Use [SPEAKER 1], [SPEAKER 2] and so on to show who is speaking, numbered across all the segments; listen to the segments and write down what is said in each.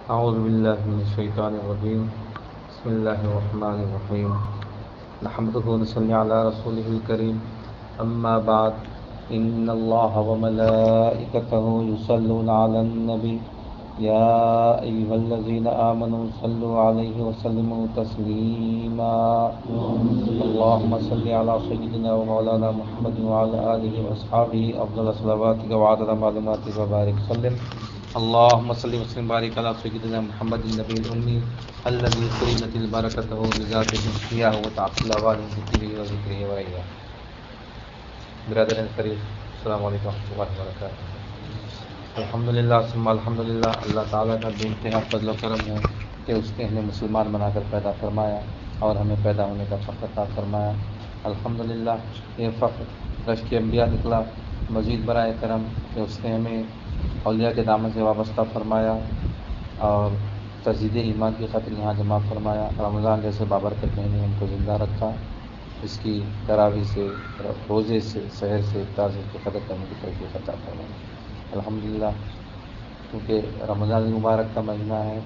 [SPEAKER 1] أعوذ بالله من الشيطان الرجيم. بسم الله الرحمن الرحيم. نحمده ونصلي على رسوله الكريم. أما بعد، إن الله وملائكته يصلون على النبي يا أيها الذين آمنوا صلوا عليه وسلموا تسليما. اللهم صل على سيدنا ومولانا محمد وعلى آله وأصحابه أفضل صلواتك وعدد معلوماتك وبارك وسلم. اللهم صل وسلم وبارك على سيدنا محمد النبي الأمي الذي كرمت البركته بذاته فيها وتعطل أوان ذكره وذكره ورعيه. برادران کریم، السلام علیکم ورحمۃ اللہ وبرکاتہ. الحمدللہ ثم الحمدللہ، اللہ تعالیٰ کا بے انتہا فضل و کرم ہے کہ اس نے ہمیں مسلمان بنا کر پیدا فرمایا اور ہمیں پیدا ہونے کا فخر عطا فرمایا. الحمدللہ یہ فخر رشک انبیاء نکلا. مزید برائے کرم کہ اس نے ہمیں اولیاء کے دامن سے وابستہ فرمایا اور تجدید ایمان کی خاطر یہاں جمع فرمایا. رمضان جیسے بابرکت مہینے ہم کو زندہ رکھا. اس کی تراویح سے، روزے سے، سحر سے، افطار سے کی قدر کرنے کی توفیق عطا فرمایا. الحمدللہ کیونکہ رمضان مبارک کا مہینہ ہے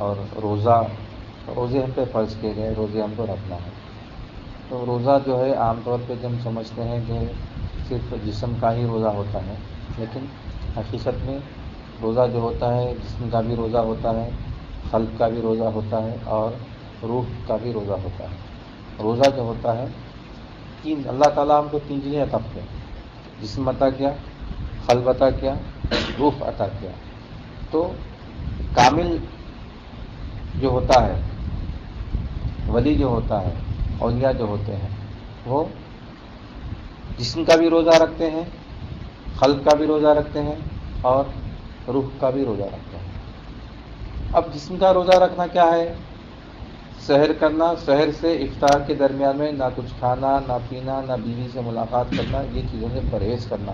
[SPEAKER 1] اور روزے ہم پہ فرض کیے گئے، روزے ہم کو رکھنا ہے. تو روزہ جو ہے عام طور پہ ہم سمجھتے ہیں کہ صرف جسم کا ہی روزہ ہوتا ہے، لیکن حقیقت میں روزہ جو ہوتا ہے جسم کا بھی روزہ ہوتا ہے، قلب کا بھی روزہ ہوتا ہے اور روح کا بھی روزہ ہوتا ہے. روزہ جو ہوتا ہے اللہ تعالیٰ ہم کو تین چیزیں عطا کیا: جسم عطا کیا، قلب عطا کیا، روح عطا کیا. تو کامل جو ہوتا ہے، ولی جو ہوتا ہے، اولیاء جو ہوتے ہیں، وہ جسم کا بھی روزہ رکھتے ہیں، قلب کا بھی روزہ رکھتے ہیں اور روح کا بھی روزہ رکھتے ہیں. اب جسم کا روزہ رکھنا کیا ہے؟ سحر کرنا، سحر سے افطار کے درمیان میں نہ کچھ کھانا، نہ پینا، نہ بیوی سے ملاقات کرنا، یہ چیزوں سے پرہیز کرنا،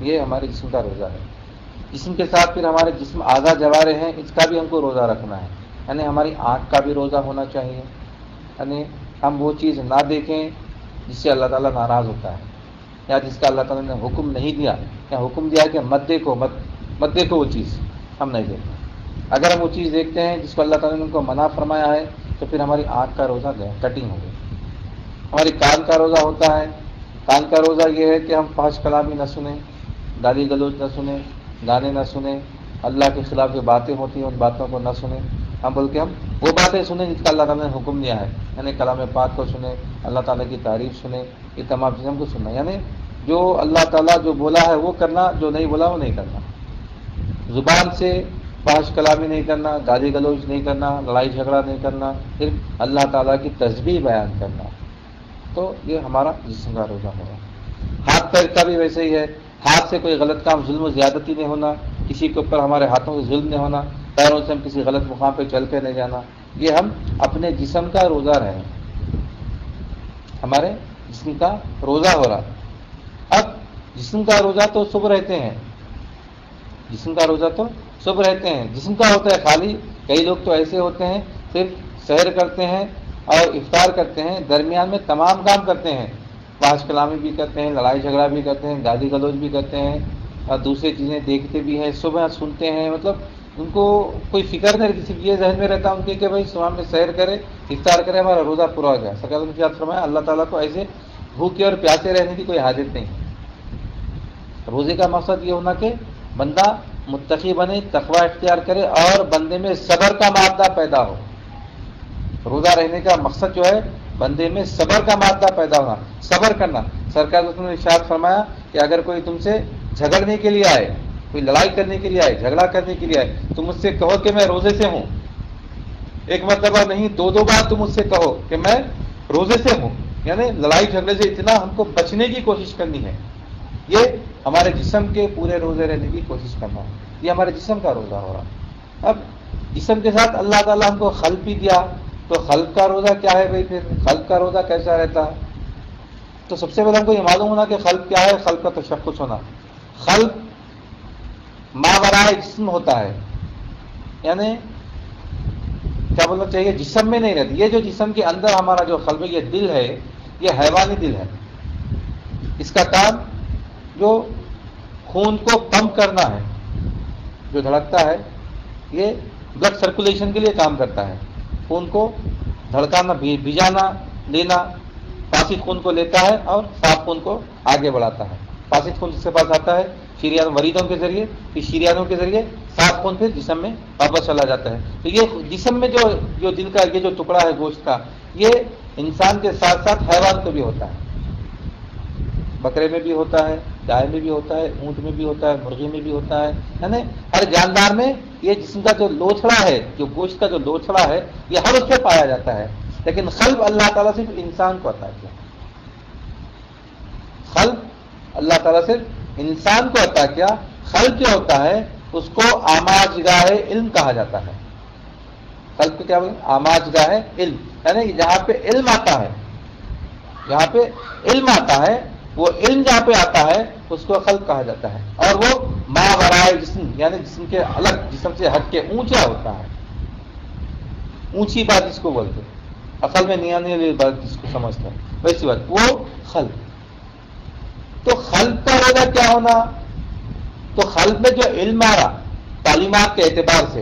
[SPEAKER 1] یہ ہمارے جسم کا روزہ ہے. جسم کے ساتھ پھر ہمارے جسم اعضاء جوارح ہیں، اس کا بھی ہم کو روزہ رکھنا ہے. یعنی ہماری آنکھ کا بھی روزہ ہونا چاہیے، یعنی ہم وہ چیز نہ دیکھیں جس سے اللہ تعالیٰ ناراض ہوتا ہے، یا جس کا اللہ تعالیٰ نے حکم نہیں دیا، یا حکم دیا کہ مت دیکھو وہ چیز ہم نہیں دیکھیں. اگر ہم وہ چیز دیکھتے ہیں جس کو اللہ تعالیٰ نے ان کو منع فرمایا ہے تو پھر ہماری آنکھ کا روزہ کٹنگ ہو گئی. ہماری کان کا روزہ ہوتا ہے. کان کا روزہ یہ ہے کہ ہم فحش کلامی نہ سنیں، گالی گلوچ نہ سنیں، گانے نہ سنیں، اللہ کے خلاف جو باتیں ہوتی ہیں ان باتوں کو نہ سنیں. ہم بلکہ ہم وہ باتیں سنیں جس کا اللہ تعالیٰ نے حکم دیا ہے، یعنی کلام پاک کو سنیں، اللہ تعالیٰ کی تعریف سنیں. یہ تمام چیزیں ہم کو سننا، یعنی جو اللہ تعالیٰ جو بولا ہے وہ کرنا، جو نہیں بولا وہ نہیں کرنا. زبان سے فحش کلامی نہیں کرنا، گالی گلوچ نہیں کرنا، لڑائی جھگڑا نہیں کرنا، صرف اللہ تعالیٰ کی تسبیح بیان کرنا. تو یہ ہمارا جسم کا روزہ ہوگا. ہاتھ پیر کا بھی ویسے ہی ہے. ہاتھ سے کوئی غلط کام، ظلم و زیادتی نہیں ہونا، کسی کے اوپر ہمارے ہاتھوں سے ظلم نہیں ہونا، پیروں سے ہم کسی غلط مقام پہ چل کے نہیں جانا. یہ ہم اپنے جسم کا روزہ رہیں، ہمارے جسم کا روزہ ہو رہا. اب جسم کا روزہ تو صبح رہتے ہیں، جسم کا روزہ تو صبح رہتے ہیں، جسم کا ہوتا ہے خالی. کئی لوگ تو ایسے ہوتے ہیں صرف سحر کرتے ہیں اور افطار کرتے ہیں، درمیان میں تمام کام کرتے ہیں، فحش کلامی بھی کرتے ہیں، لڑائی جھگڑا بھی کرتے ہیں، گالی گلوچ بھی کرتے ہیں اور دوسری چیزیں دیکھتے بھی ہیں، صبح سنتے ہیں. مطلب ان کو کوئی فکر نہیں رہتی، صرف یہ ذہن میں رہتا ان کے کہ بھائی صبح میں سحر کرے، افطار کرے، ہمارا روزہ پورا ہو گیا. سرکار نے یاد فرمایا اللہ تعالیٰ کو ایسے بھوکے اور پیاسے رہنے کی کوئی حاجت نہیں. روزے کا مقصد یہ ہونا کہ بندہ متقی بنے، تقوی اختیار کرے اور بندے میں صبر کا مادہ پیدا ہو. روزہ رہنے کا مقصد جو ہے بندے میں صبر کا مادہ پیدا ہونا، صبر کرنا. سرکار نے ارشاد فرمایا کہ اگر کوئی تم سے جھگڑنے کے لیے آئے، کوئی لڑائی کرنے کے لیے آئے، جھگڑا کرنے کے لیے آئے، تم مجھ سے کہو کہ میں روزے سے ہوں. ایک مرتبہ نہیں، دو بار تم مجھ سے کہو کہ میں روزے سے ہوں. یعنی لڑائی جھگڑے سے اتنا ہم کو بچنے کی کوشش کرنی ہے. یہ ہمارے جسم کے پورے روزے رہنے کی کوشش کرنا ہے. یہ ہمارے جسم کا روزہ ہو رہا. اب جسم کے ساتھ اللہ تعالیٰ ہم کو قلب بھی دیا، تو قلب کا روزہ کیا ہے بھائی؟ پھر قلب کا روزہ کیسا رہتا ہے؟ تو سب سے پہلے ہم کو یہ معلوم ہونا کہ قلب کیا ہے. قلب کا تشخص ہونا. قلب ماورائے جسم ہوتا ہے، یعنی کیا بولنا چاہیے، جسم میں نہیں رہتی. یہ جو جسم کے اندر ہمارا جو قلب ہے، یہ دل ہے، یہ حیوانی دل ہے. اس کا کام جو خون کو پمپ کرنا ہے، جو دھڑکتا ہے، یہ بلڈ سرکولیشن کے لیے کام کرتا ہے، خون کو دھڑکانا، بھیجانا، لینا، فاسد خون کو لیتا ہے اور صاف خون کو آگے بڑھاتا ہے۔ فاسد خون جس کے پاس آتا ہے شریان وریدوں کے ذریعے، پھر شریانوں کے ذریعے صاف خون پھر جسم میں واپس چلا جاتا ہے۔ تو یہ جسم میں جو دل کا یہ جو ٹکڑا ہے گوشت کا، یہ انسان کے ساتھ ساتھ حیوان کو بھی ہوتا ہے، بکرے میں بھی ہوتا ہے، گائے میں بھی ہوتا ہے، اونٹ میں بھی ہوتا ہے، مرغی میں بھی ہوتا ہے نا، ہر جاندار میں یہ جسم کا جو لوچڑا ہے، جو گوشت کا جو لوچڑا ہے، یہ ہر اس سے پایا جاتا ہے۔ لیکن قلب اللہ تعالیٰ صرف انسان کو عطا کیا، قلب اللہ تعالیٰ صرف انسان کو عطا کیا۔ قلب جو ہوتا ہے اس کو آماجگاہ علم کہا جاتا ہے۔ قلب کو کیا بولیں؟ آماجگاہ علم، یعنی جہاں پہ علم آتا ہے، جہاں پہ علم آتا ہے، وہ علم جہاں پہ آتا ہے اس کو قلب کہا جاتا ہے، اور وہ ما ورائے جسم، یعنی جسم کے الگ، جسم سے ہٹ کے اونچا ہوتا ہے، اونچی بات جس کو بولتے ہیں، عقل میں نہیں آنے والی بات جس کو سمجھتا ہے، ویسی بات، وہ قلب۔ تو قلب کا ہونا کیا ہونا؟ تو قلب میں جو علم آ رہا تعلیمات کے اعتبار سے،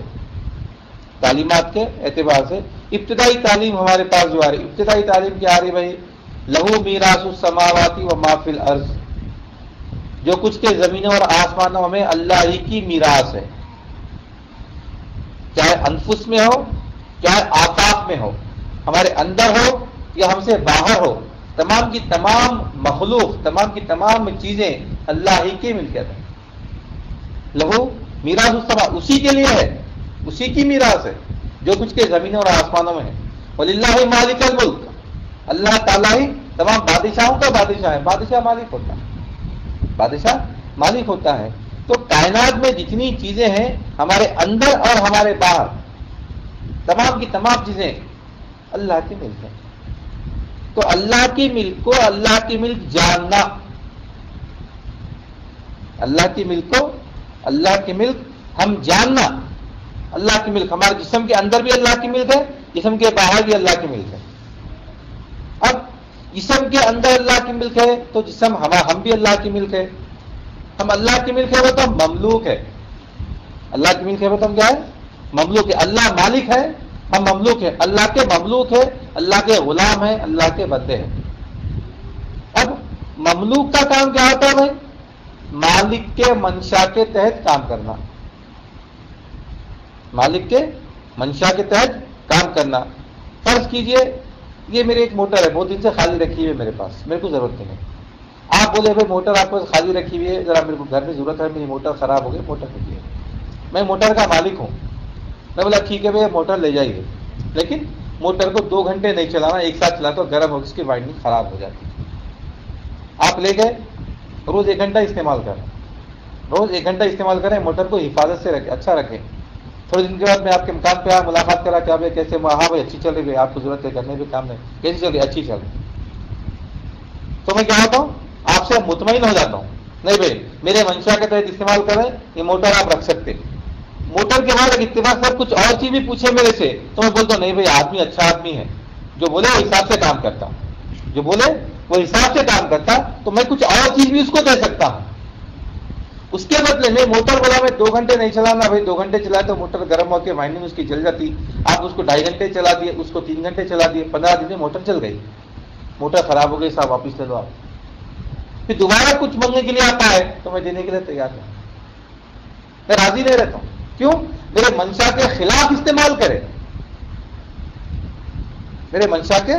[SPEAKER 1] تعلیمات کے اعتبار سے، ابتدائی تعلیم ہمارے پاس جو آ رہی، ابتدائی تعلیم کیا آ رہی بھائی؟ لہو میراث السماواتی و ما فی الارض، جو کچھ کے زمینوں اور آسمانوں میں اللہ ہی کی میراث ہے، چاہے انفس میں ہو، چاہے آفاق میں ہو، ہمارے اندر ہو یا ہم سے باہر ہو، تمام کی تمام مخلوق، تمام کی تمام چیزیں اللہ ہی کی ملکیت ہے۔ لہو میراث السما، اسی کے لیے ہے، اسی کی میراث ہے جو کچھ کے زمینوں اور آسمانوں میں ہے۔ وللہ مالک الملک، اللہ تعالیٰ ہی تمام بادشاہوں کا بادشاہ ہے، بادشاہ مالک ہوتا ہے، بادشاہ مالک ہوتا ہے۔ تو کائنات میں جتنی چیزیں ہیں ہمارے اندر اور ہمارے باہر، تمام کی تمام چیزیں اللہ کی ملک ہے۔ تو اللہ کی ملک کو، اللہ کی ملک جاننا، اللہ کی ملک کو، اللہ کی ملک ہم جاننا، اللہ کی ملک ہمارے جسم کے اندر بھی اللہ کی ملک ہے، جسم کے باہر بھی اللہ کی ملک ہے۔ اب جسم کے اندر اللہ کی ملک ہے تو جسم ہم بھی اللہ کی ملک ہے، ہم اللہ کی ملک ہے وہ تو ہم مملوک ہے، اللہ کی ملک ہے وہ تو ہم کیا ہے؟ مملوک ہے۔ اللہ مالک ہے، ہم مملوک ہے، اللہ کے مملوک ہے، اللہ کے غلام ہیں، اللہ کے بندے ہیں۔ اب مملوک کا کام کیا ہوتا ہے بھائی؟ مالک کے منشا کے تحت کام کرنا، مالک کے منشا کے تحت کام کرنا۔ فرض کیجئے یہ میری ایک موٹر ہے، بہت دن سے خالی رکھی ہوئی ہے میرے پاس، میرے کو ضرورت نہیں ہے۔ آپ بولے بھائی موٹر آپ کو خالی رکھی ہوئی ہے، ذرا میرے کو گھر میں ضرورت ہے، میری موٹر خراب ہو گئی، موٹر دیجیے، میں موٹر کا مالک ہوں۔ میں بولا ٹھیک ہے بھائی موٹر لے جائیے، لیکن موٹر کو 2 گھنٹے نہیں چلانا، ایک ساتھ چلا تو گرم ہو، اس کی وائنڈنگ خراب ہو جاتی ہے۔ آپ لے گئے، روز 1 گھنٹہ استعمال کریں، روز 1 گھنٹہ استعمال کریں، موٹر کو حفاظت سے رکھیں، اچھا رکھیں۔ تھوڑے دن کے بعد میں آپ کے مکان پہ ملاقات کرا کہ بھائی کیسے، ہاں بھائی اچھی چل رہی ہے، آپ کو ضرورت ہے کرنے بھی کام نہیں، کیسی چل رہی ہے؟ اچھی چل رہی۔ تو میں کیا ہوتا ہوں؟ آپ سے مطمئن ہو جاتا ہوں، نہیں بھائی میرے منشا کے تحت استعمال کریں، یہ موٹر آپ رکھ سکتے۔ موٹر کے بعد اتفاق سے کچھ اور چیز بھی پوچھے میرے سے تو میں بولتا ہوں نہیں بھائی آدمی اچھا آدمی ہے، جو بولے وہ حساب سے کام کرتا، جو بولے وہ حساب سے کام کرتا، تو میں کچھ اور چیز بھی اس کو دے سکتا ہوں۔ اس کے بدلے میں موٹر بولا میں 2 گھنٹے نہیں چلانا بھائی، 2 گھنٹے چلائے تو موٹر گرم ہو کے وائنڈنگ اس کی جل جاتی، آپ اس کو 2.5 گھنٹے چلا دیے، اس کو 3 گھنٹے چلا دیے، 15 دن میں موٹر چل گئی، موٹر خراب ہو گئی، صاحب واپس لے لو آپ۔ پھر دوبارہ کچھ مانگنے کے لیے آتا ہے تو میں دینے کے لیے تیار ہوں، میں راضی نہیں رہتا ہوں۔ کیوں؟ میرے منشا کے خلاف استعمال کرے، میرے منشا کے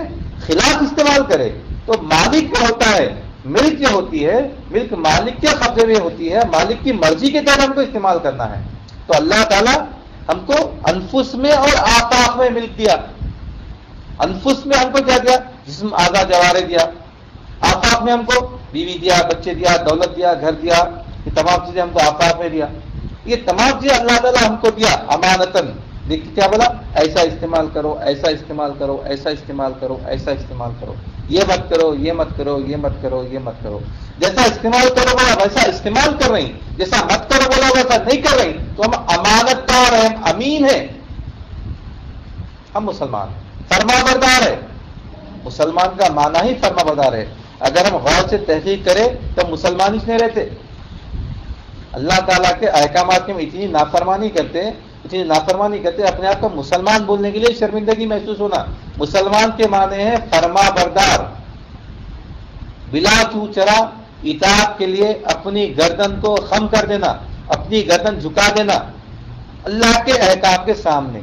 [SPEAKER 1] خلاف استعمال کرے۔ تو مالک کیا ہوتا ہے؟ ملک جو ہوتی ہے، ملک مالک کے قبضے میں ہوتی ہے، مالک کی مرضی کے تحت ہم کو استعمال کرنا ہے۔ تو اللہ تعالیٰ ہم کو انفس میں اور آفاق میں ملک دیا۔ انفس میں ہم کو کیا دیا؟ جسم، اعضاء، جوارح دیا۔ آفاق میں ہم کو بیوی دیا، بچے دیا، دولت دیا، گھر دیا، یہ تمام چیزیں ہم کو آفاق میں دیا۔ یہ تمام چیزیں اللہ تعالیٰ ہم کو دیا امانتاً۔ دیکھیے کیا بولا؟ ایسا استعمال کرو، ایسا استعمال کرو، ایسا استعمال کرو، ایسا استعمال کرو، یہ مت کرو، یہ مت کرو، یہ مت کرو، یہ مت کرو۔ جیسا استعمال کرو بولا ویسا استعمال کر رہی، جیسا مت کرو بولا ویسا نہیں کر رہی، تو ہم امانت دار ہیں، ہم امین ہیں، ہم مسلمان فرما بردار ہے۔ مسلمان کا معنی ہی فرما بردار ہے۔ اگر ہم غور سے تحقیق کریں تو مسلمان ہی نہیں رہتے، اللہ تعالیٰ کے احکامات کی ہم اتنی نافرمانی کرتے ہیں، کسی نافرمانی کرتے اپنے آپ کو مسلمان بولنے کے لیے شرمندگی محسوس ہونا. مسلمان کے معنی ہے فرما بردار، بلا چو چرا اطاعت کے لیے اپنی گردن کو خم کر دینا، اپنی گردن جھکا دینا اللہ کے احکام کے سامنے.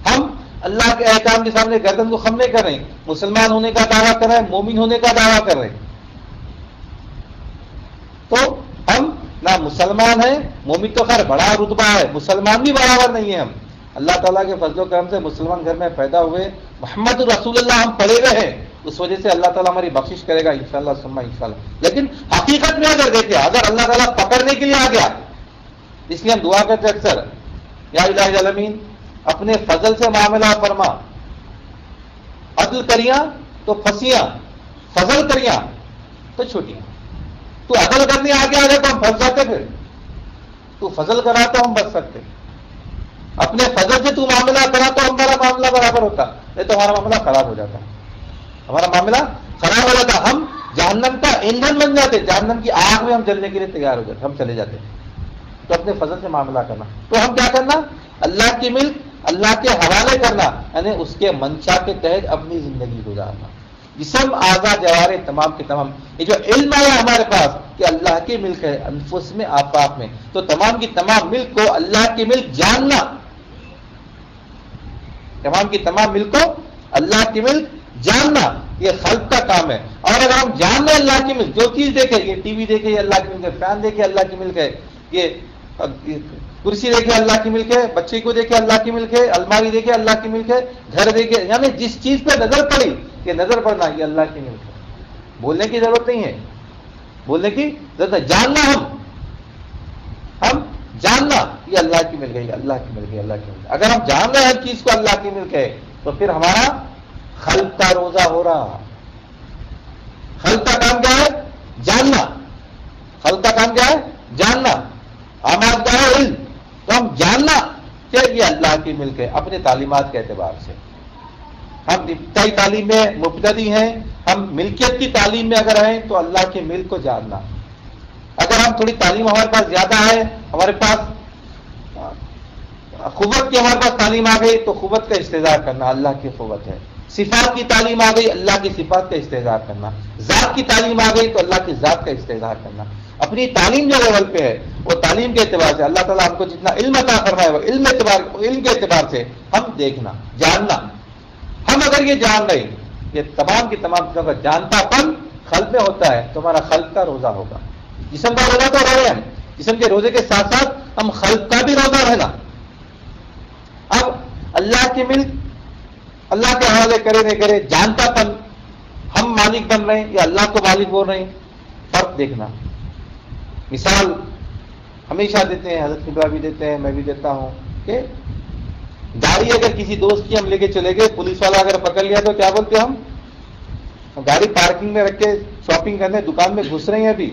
[SPEAKER 1] ہم اللہ کے احکام کے سامنے گردن کو خم نہیں کر رہے ہیں، مسلمان ہونے کا دعویٰ کر رہے ہیں، مومن ہونے کا دعویٰ کر رہے ہیں. تو ہم نہ مسلمان ہیں، مومن تو خیر بڑا رتبہ ہے، مسلمان بھی برابر نہیں ہے. ہم اللہ تعالیٰ کے فضل و کرم سے مسلمان گھر میں پیدا ہوئے، محمد رسول اللہ ہم پڑھے ہوئے ہیں، اس وجہ سے اللہ تعالیٰ ہماری بخشش کرے گا انشاءاللہ ثم انشاءاللہ. لیکن حقیقت میں اگر دیکھیں، اگر اللہ تعالیٰ پکڑنے کے لیے آ گیا، اس لیے ہم دعا کرتے اکثر یا الہ العالمین اپنے فضل سے معاملہ فرما، عدل کریاں تو پھنسیاں، فضل کریاں تو چھوٹیاں. تو عدل کرنے آگے آ جائے تو ہم پھنس جاتے، پھر تو فضل کرا تو ہم بچ سکتے. اپنے فضل سے تو معاملہ کرا تو ہمارا معاملہ برابر ہوتا، نہیں تو ہمارا معاملہ خراب ہو جاتا، ہمارا معاملہ خراب ہو جاتا. ہم جہنم کا ایندھن بن جاتے، جہنم کی آگ میں ہم جلنے کے لیے تیار ہو جاتے، ہم چلے جاتے. تو اپنے فضل سے معاملہ کرنا، تو ہم کیا کرنا، اللہ کی ملک اللہ کے حوالے کرنا، یعنی اس کے منشا کے تحت اپنی زندگی گزارنا. جسم اعضاء جوارح تمام کے تمام، یہ جو علم ہے ہمارے پاس کہ اللہ کی ملک ہے انفس میں آفاق میں، تو تمام کی تمام ملک کو اللہ کی ملک جاننا، تمام کی تمام ملک کو اللہ کی ملک جاننا یہ خلق کا کام ہے. اور اگر ہم جان لیں اللہ کی ملک، جو چیز دیکھے، یہ ٹی وی دیکھے یہ اللہ کی ملک ہے، فین دیکھے اللہ کی ملک ہے، یہ کرسی دیکھے اللہ کی ملک ہے، بچے کو دیکھے اللہ کی ملک ہے، الماری دیکھے اللہ کی ملک ہے، گھر دیکھے، یعنی جس چیز پہ نظر پڑی یہ نظر پڑنا یہ اللہ کی ملک ہے. بولنے کی ضرورت نہیں ہے، بولنے کی ضرورت ہے، جاننا ہم جاننا یہ اللہ کی ملک ہے، یہ اللہ کی ملک ہے، اللہ کی ملک ہے. اگر ہم جان رہے ہیں ہر چیز کو اللہ کی ملک ہے تو پھر ہمارا خلق کا روزہ ہو رہا. خلق کا کام کیا ہے؟ جاننا. خلق کا کام کیا ہے؟ جاننا. آماد کا ہے علم، تو ہم جاننا کہ یہ اللہ کی ملک ہے اپنے تعلیمات کے اعتبار سے. ہم ابتدائی تعلیم میں مبتدی ہیں، ہم ملکیت کی تعلیم میں اگر ہیں تو اللہ کی ملک کو جاننا. اگر ہم تھوڑی تعلیم ہمارے پاس زیادہ ہے، ہمارے پاس قوت کی ہمارے پاس تعلیم آ گئی تو قوت کا استحضار کرنا اللہ کی قوت ہے. صفات کی تعلیم آ گئی، اللہ کی صفات کا استحضار کرنا. ذات کی تعلیم آ گئی تو اللہ کی ذات کا استحضار کرنا. اپنی تعلیم جو لیول پہ ہے وہ تعلیم کے اعتبار سے اللہ تعالیٰ ہم کو جتنا علم عطا فرمائے وہ علم کے اعتبار سے ہم دیکھنا، جاننا. ہم اگر یہ جان رہے یہ تمام کی تمام چیزوں کا جانتا پن خلق میں ہوتا ہے تو ہمارا خلق کا روزہ ہوگا. جسم کا روزہ تو رہے ہیں، جسم کے روزے کے ساتھ ساتھ ہم خلق کا بھی روزہ رہنا. اب اللہ کی ملک اللہ کے حوالے کرے نہیں کرے، جانتا پن ہم مالک بن رہے ہیں یا اللہ کو مالک بول رہے ہیں، فرق دیکھنا. مثال ہمیشہ دیتے ہیں، حضرت خبرہ بھی دیتے ہیں، میں بھی دیتا ہوں کہ گاڑی اگر کسی دوست کی ہم لے کے چلے گئے، پولیس والا اگر پکڑ لیا تو کیا بولتے ہم؟ گاڑی پارکنگ میں رکھ کے شاپنگ کرنے دکان میں گھس رہے ہیں، ابھی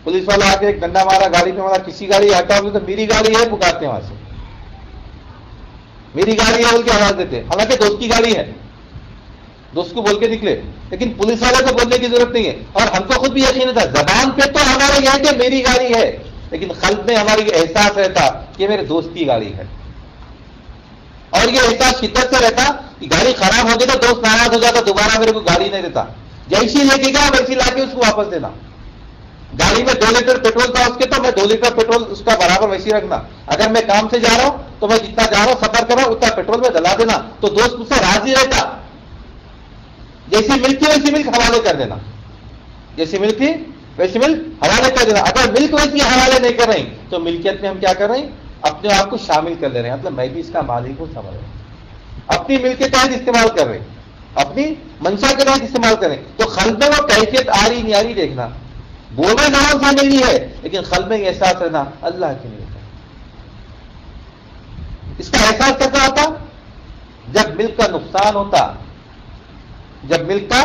[SPEAKER 1] پولیس والا آ کے ایک ڈنڈا مارا گاڑی پہ، مارا کسی گاڑی ہٹا بولے تو میری گاڑی ہے، پکارتے ہیں وہاں سے میری گاڑی ہے بول کے آواز دیتے، حالانکہ دوست کی گاڑی ہے، دوست کو بول کے نکلے. لیکن پولیس والے کو بولنے کی ضرورت نہیں ہے. اور ہم کو خود بھی یقین تھا، زبان پہ تو ہمارے یہ ہے کہ میری گاڑی ہے، لیکن قلب میں ہماری احساس رہتا کہ میرے دوست کی گاڑی ہے. اور یہ احساس شدت سے رہتا کہ گاڑی خراب ہو گئی تو دوست ناراض ہو جاتا، دوبارہ میرے کو گاڑی نہیں دیتا. جیسی لے کے گیا ویسی لا کے اس کو واپس دینا. گاڑی میں 2 لیٹر پیٹرول تھا اس کے تو میں 2 لیٹر پیٹرول اس کا برابر ویسی رکھنا. اگر میں کام سے جا رہا ہوں تو میں جتنا جا رہا ہوں سفر کر رہا ہوں اتنا پیٹرول میں ڈلا دینا، تو دوست مجھ سے راضی رہتا. جیسی ملک تھی ویسی ملک حوالے کر دینا، جیسی ملک تھی ویسی ملک حوالے کر دینا. اگر ملک ویسی حوالے نہیں کر رہے تو ملکیت میں ہم کیا کر رہے ہیں؟ اپنے آپ کو شامل کر لے رہے ہیں، مطلب میں بھی اس کا مالک ہوں سمجھ رہے ہیں، اپنی ملک کے تحت استعمال کر رہے ہیں، اپنی منشا کے تحت استعمال کر رہے ہیں. تو قلب میں وہ کیفیت آ رہی نہیں آ رہی دیکھنا. بولنے نام سے ملی ہے لیکن قلب میں یہ احساس رہنا اللہ کی ملک ہے. اس کا احساس کیسا ہوتا؟ جب ملک کا نقصان ہوتا، جب ملک کا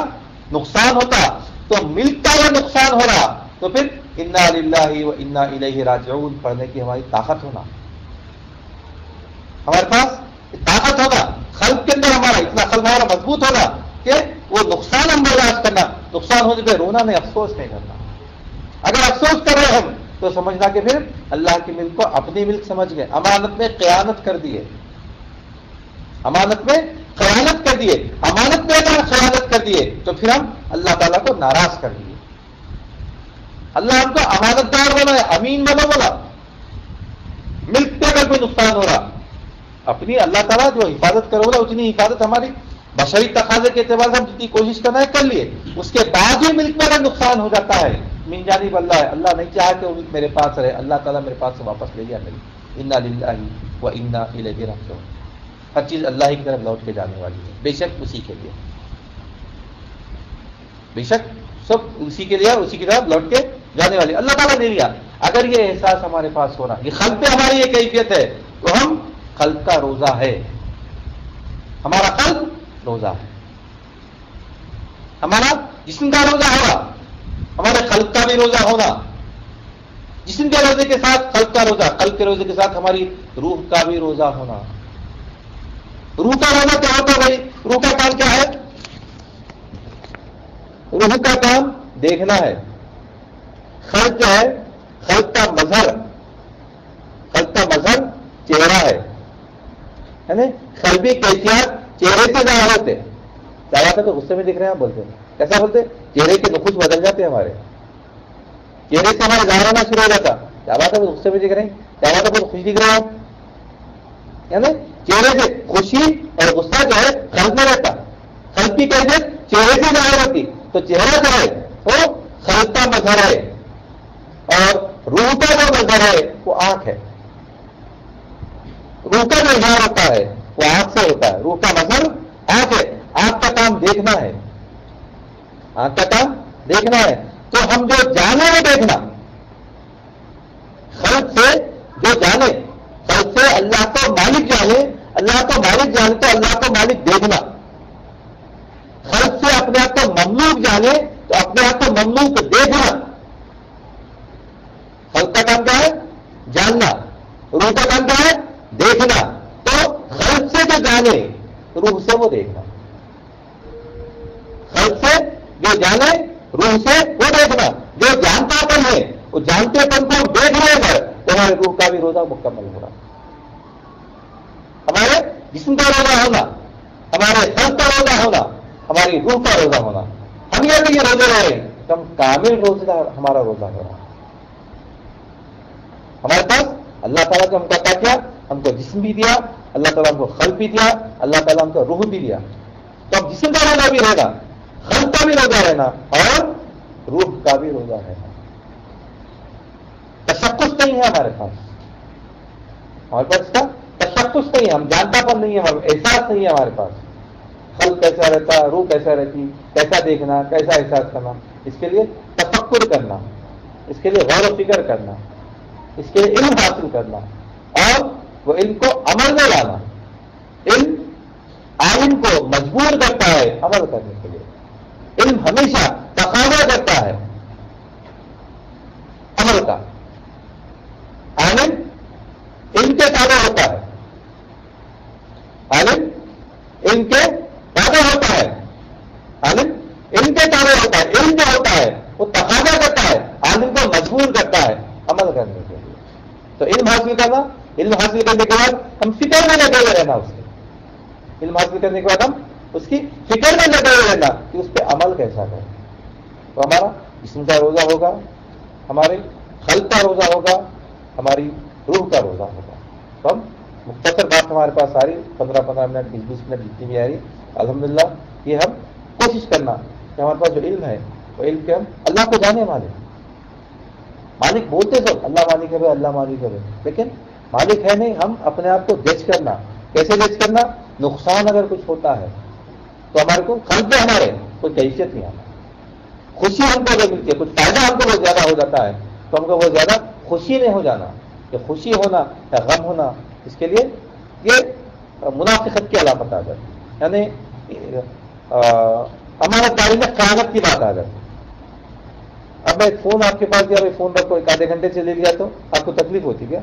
[SPEAKER 1] نقصان ہوتا تو ملک کا یہ نقصان ہو رہا تو پھر انا للہ و انا الیہ راجعون پڑھنے کی ہماری طاقت ہونا، ہمارے پاس طاقت ہونا، قلب کے اندر ہمارا اتنا قلب ہمارا مضبوط ہونا کہ وہ نقصان ہم برداشت کرنا، نقصان ہونے پہ رونا نہیں، افسوس نہیں کرنا. اگر افسوس کر رہے ہم تو سمجھنا کہ پھر اللہ کی ملک کو اپنی ملک سمجھ گئے، امانت میں خیانت کر دیے، امانت میں خیانت کر دیے، امانت میں اگر خیانت کر دیے تو پھر ہم اللہ تعالیٰ کو ناراض کر دیے۔ اللہ ہم کو امانت دار بولا ہے، امین بنا بولا، ملک پہ اگر کوئی نقصان ہو رہا، اپنی اللہ تعالیٰ جو حفاظت کرے بولا اتنی حفاظت ہماری بشری تقاضے کے اعتبار سے ہم جتنی کوشش کرنا ہے کر لیے، اس کے بعد بھی ملک میں اگر نقصان ہو جاتا ہے من جانب اللہ ہے، اللہ نہیں چاہا کہ وہ ملک میرے پاس رہے، اللہ تعالیٰ میرے پاس سے واپس لے گیا میری، انا للہ و انا الیہ راجعون، ہر چیز اللہ ہی کی طرف لوٹ کے جانے والی ہے، بے شک اسی کے لیے، بے شک سب اسی کے لیے اسی کی طرف لوٹ کے جانے والی، اللہ تعالیٰ نے لیا۔ اگر یہ احساس ہمارے پاس ہو رہا، یہ قلب پہ ہماری یہ کیفیت ہے تو ہم قلب کا روزہ ہے، ہمارا قلب روزہ ہے، ہمارا جسم کا روزہ ہوگا، ہمارے قلب کا بھی روزہ ہونا، جسم کے روزے کے ساتھ قلب کا روزہ، قلب کے روزے کے ساتھ ہماری روح کا بھی روزہ ہونا۔ روح کا روزہ کیا ہوتا ہے بھائی؟ روح کا کام کیا ہے؟ روح کا کام دیکھنا ہے، خلق کیا ہے؟ خلق کا مظہر، خلق کا مظہر چہرہ ہے نا، قلبی کیفیات چہرے سے ظاہر ہوتے، کیا بات ہے؟ تو غصے میں دکھ رہے ہیں آپ بولتے ہیں، کیسا بولتے؟ چہرے کے نخوش بدل جاتے ہیں ہمارے، چہرے سے ہمارا ظاہر ہونا شروع ہو جاتا، کیا بات ہے؟ غصے میں دکھ رہے ہیں، کیا بات ہے؟ بہت خوش دکھ رہے ہیں نا، چہرے سے خوشی اور غصہ جو ہے قلب میں رہتا، قلب کی کیفیت چہرے سے ظاہر ہوتی، تو چہرہ جو ہے وہ قلب کا مظہر ہے، اور روح کا جو مظہر ہے وہ آنکھ ہے، روح کا جو اظہار ہوتا ہے وہ آنکھ سے ہوتا ہے، روح کا مظہر آنکھ ہے، آنکھ کا کام دیکھنا ہے، آنکھ کا کام دیکھنا ہے، تو ہم جو جانے وہ دیکھنا، خلق سے جو جانے، خلق سے اللہ کو مالک جانے، اللہ کو مالک جانے تو اللہ کو مالک دیکھنا، خلق سے اپنے آپ کو مملوک جانے تو اپنے آپ کو مملوک دیکھنا، خلق کا کام کیا ہے؟ جاننا، روح کا کام کیا ہے؟ دیکھنا، تو خلق سے جو جانے روح سے وہ دیکھنا، خلق سے جو جانے روح سے وہ دیکھنا، جو جانتا پن ہے وہ جانتے پن کو دیکھ رہے ہیں تو ہمارے روح کا بھی روزہ مکمل ہو رہا، ہمارے جسم کا روزہ ہونا، ہمارے خلق کا روزہ ہونا، ہماری روح کا روزہ ہونا، ہم یہ روزے رہے تو ہم کامل روزہ ہمارا روزہ ہو رہا، ہمارے پاس اللہ تعالیٰ کو ہم کا کیا کیا؟ ہم کو جسم بھی دیا، اللہ تعالیٰ ہم کو خلق بھی دیا، اللہ تعالیٰ ہم کو روح بھی دیا، تو اب جسم کا روزہ بھی رہنا، خلق کا بھی روزہ رہنا اور روح کا بھی روزہ رہنا، تشخص نہیں ہے ہمارے پاس اس کا تشخص نہیں ہے، ہم جانتا پر نہیں ہے، احساس نہیں ہے ہمارے پاس، خلق کیسا رہتا، روح کیسا رہتی، کیسا دیکھنا، کیسا احساس کرنا، اس کے لیے تفکر کرنا، اس کے لیے غور و فکر کرنا، اس کے لیے علم حاصل کرنا، اور وہ علم کو عمل میں لانا، علم عالم کو مجبور کرتا ہے عمل کرنے کے لیے، علم ہمیشہ تقاضا کرتا ہے عمل کا، عالم علم کے تابع ہوتا ہے، عالم علم کے تابع ہوتا ہے، عالم علم کے تابع ہوتا ہے، علم جو ہوتا ہے وہ تقاضا کرتا ہے، عالم کو مجبور کرتا ہے عمل کرنے کے لیے، تو علم حاصل کرنا، علم حاصل کرنے کے بعد ہم فکر میں لگے ہوئے رہنا، اس کے علم حاصل کرنے کے بعد ہم اس کی فکر میں لگے ہوئے رہنا کہ اس پہ عمل کیسا کریں، تو ہمارا جسم کا روزہ ہوگا، ہمارے خلق کا روزہ ہوگا، ہماری روح کا روزہ ہوگا، تو ہم مختصر بات ہمارے پاس آ رہی 15-15 منٹ 20-20 منٹ جتنی بھی آ رہی، الحمدللہ یہ ہم کوشش کرنا کہ ہمارے پاس جو علم ہے وہ علم کے ہم اللہ کو جانے والے، مالک بولتے سب اللہ مالک ہے، اللہ مالک ہے، لیکن مالک ہے نہیں، ہم اپنے آپ کو جج کرنا، کیسے جج کرنا؟ نقصان اگر کچھ ہوتا ہے تو ہمارے کو قلب میں ہمارے کوئی کیفیت نہیں آنا، خوشی ہم کو جو ملتی ہے، کچھ فائدہ ہم کو بہت زیادہ ہو جاتا ہے تو ہم کو بہت زیادہ خوشی نہیں ہو جانا، کہ خوشی ہونا یا غم ہونا، اس کے لیے یہ منافقت کی علامت آ جاتی، یعنی امانت داری میں خیانت کی بات آ جاتی۔ اب میں فون آپ کے پاس دیا، بھائی فون رکھو، ایک آدھے گھنٹے سے لے لیا تو آپ کو تکلیف ہوتی کیا؟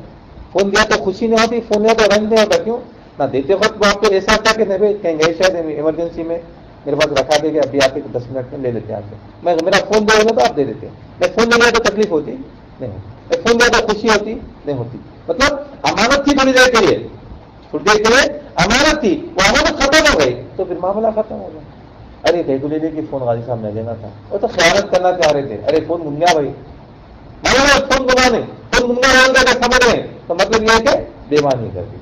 [SPEAKER 1] فون دیا تو خوشی نہیں ہوتی، فون دیا تو رنج نہیں ہوتا، کیوں نہ دیتے وقت وہ آپ کو ایسا تھا کہ نہیں کہیں گے شاید ایمرجنسی میں میرے پاس رکھا دے گا، ابھی آپ 10 منٹ میں لے لیتے ہیں آپ سے، میں میرا فون دے گا تو آپ دے دیتے ہیں، میں فون لے لیا تو تکلیف ہوتی نہیں، فون زیادہ خوشی ہوتی نہیں ہوتی. مطلب امانت تھی تھوڑی دیر کے لیے، تھوڑی دیر کے لیے امانت تھی، وہ امانت ختم ہو گئی تو پھر معاملہ ختم ہو گیا. ارے دیکھو لے کہ فون غازی صاحب نے لینا تھا، وہ تو خیانت کرنا چاہ رہے تھے. ارے فون گم گیا بھائی، فون گمانے، فون گم گیا سمجھ رہے ہیں تو مطلب یہ ہے کہ بےمانی کر دی.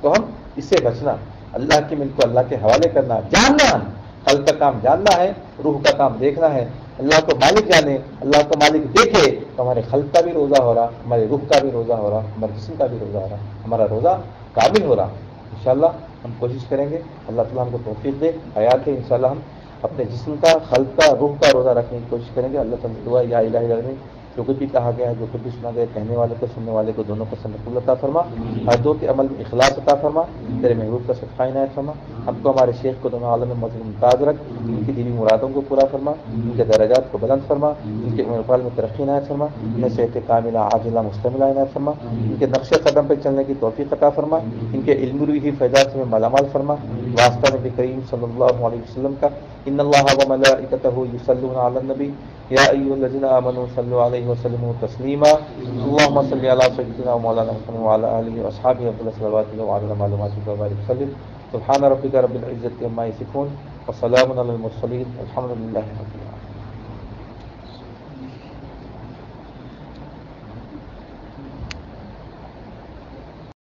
[SPEAKER 1] تو ہم اس سے بچنا، اللہ کے ملک کو اللہ کے حوالے کرنا، جاننا، قلب کا کام جاننا ہے، روح کا کام دیکھنا ہے. اللہ کو مالک جانے، اللہ کو مالک دیکھے تو ہمارے قلب کا بھی روزہ ہو رہا، ہمارے روح کا بھی روزہ ہو رہا، ہمارے جسم کا بھی روزہ ہو رہا، ہمارا روزہ کامل ہو رہا. انشاءاللہ ہم کوشش کریں گے، اللہ تعالیٰ ہم کو توفیق دے. حیات ہے انشاءاللہ ہم اپنے جسم کا، قلب کا، روح کا روزہ رکھنے کی کوشش کریں گے. اللہ تعالیٰ دعا یا الہی العالمین جو کچھ بھی کہا گیا ہے، جو کچھ بھی سنا گیا، کہنے والے کو سننے والے کو دونوں کو سنت عطا فرما، ہر دو کے عمل میں اخلاص عطا فرما، تیرے محبوب کا صدقہ عنایت فرما. ہم کو ہمارے شیخ کو دونوں عالم میں ممتاز رکھ، ان کی دینی مرادوں کو پورا فرما، ان کے درجات کو بلند فرما، ان کے عمر میں ترقی عنایت فرما، انہیں صحت کاملہ عاجلہ مستملہ عنایت فرما، ان کے نقش قدم پہ چلنے کی توفیق عطا فرما، ان کے علم روحی فیضات میں مالا مال فرما. واسطہ نبی کریم صلی اللہ علیہ وسلم کا، ان اللہ وملائکتہ یصلون علی النبی یا ایھا الذین آمنوا صلوا علیہ وسلموا تسلیما. اللهم صل علی سیدنا مولانا محمد وعلی آلہ واصحابہ افضل الصلوات وعلى معلوماتک وبارک وسلم. سبحان ربک رب العزة عما یصفون وسلام علی المرسلین والحمد للہ رب العالمین.